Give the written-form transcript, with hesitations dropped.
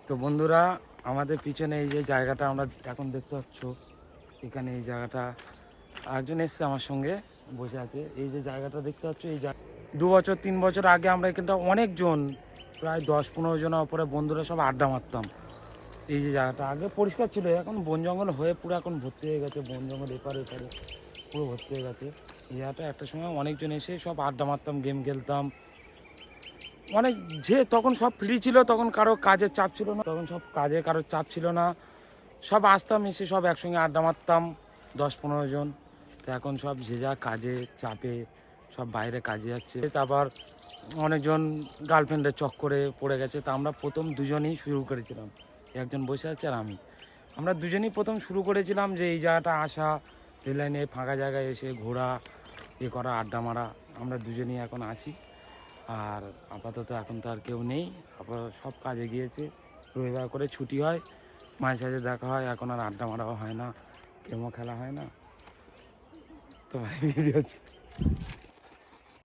তো বন্ধুরা, আমাদের পিছনে এই যে জায়গাটা আমরা এখন দেখতে পাচ্ছ, এখানে এই জায়গাটা একজন এসছে আমার সঙ্গে বসে আছে। এই যে জায়গাটা দেখতে পাচ্ছ, এই 2 বছর 3 বছর আগে আমরা এখানটা অনেকজন, প্রায় 10-15 জনের ওপরে বন্ধুরা সব আড্ডা মারতাম। এই যে জায়গাটা আগে পরিষ্কার ছিল, এখন বন জঙ্গল হয়ে পুরো এখন ভর্তি হয়ে গেছে, বন জঙ্গল এপারে এপারে পুরো ভর্তি হয়ে গেছে। এই জায়গাটা একটা সময় অনেকজন এসে সব আড্ডা মারতাম, গেম খেলতাম অনেক। যে তখন সব ফ্রি ছিল, তখন কারো কাজের চাপ ছিল না, তখন সব কাজে কারোর চাপ ছিল না, সব আসতাম এসে সব একসঙ্গে আড্ডা মারতাম 10-15 জন। তো এখন সব যে যা কাজে চাপে সব বাইরে কাজে যাচ্ছে, তারপর অনেকজন গার্লফ্রেন্ডের চক্করে পড়ে গেছে। তা আমরা প্রথম দুজনেই শুরু করেছিলাম, একজন বসে আছে আর আমরা দুজনেই প্রথম শুরু করেছিলাম যে এই জায়গাটা আসা, রেল লাইনে ফাঁকা জায়গায় এসে ঘোরা, এ করা, আড্ডা মারা। আমরা দুজনেই এখন আছি। আর আপাতত এখন তো আর কেউ নেই, আপাতত সব কাজে গিয়েছে। রবিবার করে ছুটি হয়, মাঝে সাঝে দেখা হয়, এখন আর আড্ডা মারাও হয় না, গেমও খেলা হয় না। তো ভাই ভিডিও হচ্ছে।